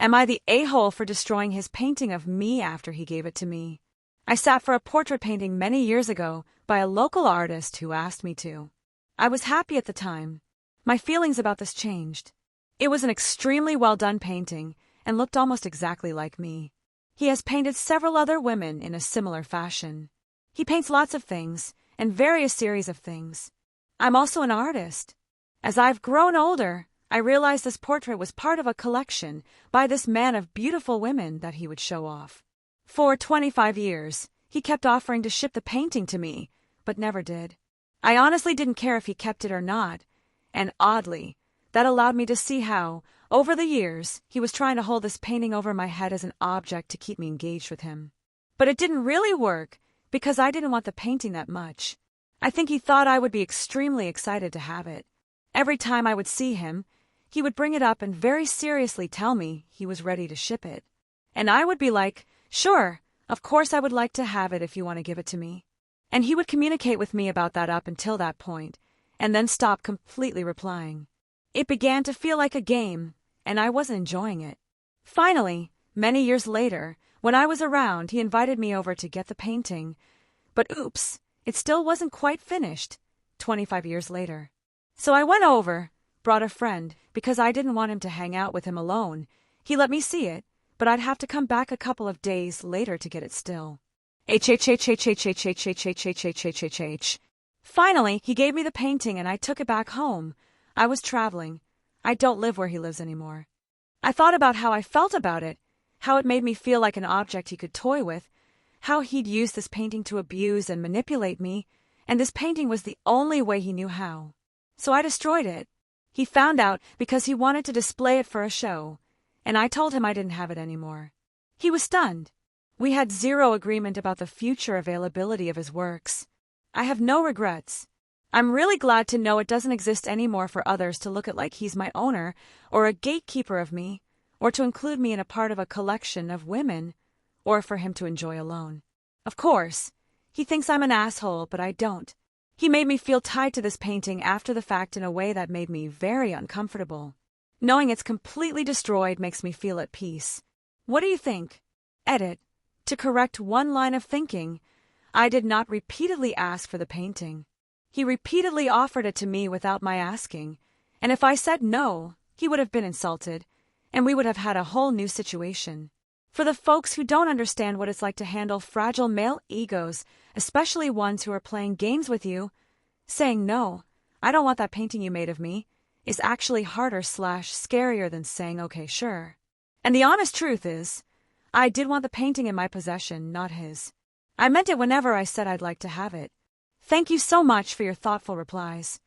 Am I the a-hole for destroying his painting of me after he gave it to me? I sat for a portrait painting many years ago by a local artist who asked me to. I was happy at the time. My feelings about this changed. It was an extremely well-done painting and looked almost exactly like me. He has painted several other women in a similar fashion. He paints lots of things and various series of things. I'm also an artist. As I've grown older, I realized this portrait was part of a collection by this man of beautiful women that he would show off. For 25 years, he kept offering to ship the painting to me, but never did. I honestly didn't care if he kept it or not, and oddly, that allowed me to see how, over the years, he was trying to hold this painting over my head as an object to keep me engaged with him. But it didn't really work, because I didn't want the painting that much. I think he thought I would be extremely excited to have it. Every time I would see him, he would bring it up and very seriously tell me he was ready to ship it. And I would be like, sure, of course I would like to have it if you want to give it to me. And he would communicate with me about that up until that point, and then stop completely replying. It began to feel like a game, and I wasn't enjoying it. Finally, many years later, when I was around, he invited me over to get the painting. But oops, it still wasn't quite finished, 25 years later. So I went over, brought a friend, because I didn't want him to hang out with him alone. He let me see it, but I'd have to come back a couple of days later to get it still. Finally, he gave me the painting and I took it back home. I was traveling. I don't live where he lives anymore. I thought about how I felt about it, how it made me feel like an object he could toy with, how he'd use this painting to abuse and manipulate me, and this painting was the only way he knew how. So I destroyed it. He found out because he wanted to display it for a show, and I told him I didn't have it anymore. He was stunned. We had zero agreement about the future availability of his works. I have no regrets. I'm really glad to know it doesn't exist anymore for others to look at like he's my owner or a gatekeeper of me, or to include me in a part of a collection of women, or for him to enjoy alone. Of course, he thinks I'm an asshole, but I don't. He made me feel tied to this painting after the fact in a way that made me very uncomfortable. Knowing it's completely destroyed makes me feel at peace. What do you think? Edit. To correct one line of thinking, I did not repeatedly ask for the painting. He repeatedly offered it to me without my asking, and if I said no, he would have been insulted, and we would have had a whole new situation. For the folks who don't understand what it's like to handle fragile male egos, especially ones who are playing games with you, saying no, I don't want that painting you made of me, is actually harder/scarier than saying okay, sure. And the honest truth is, I did want the painting in my possession, not his. I meant it whenever I said I'd like to have it. Thank you so much for your thoughtful replies.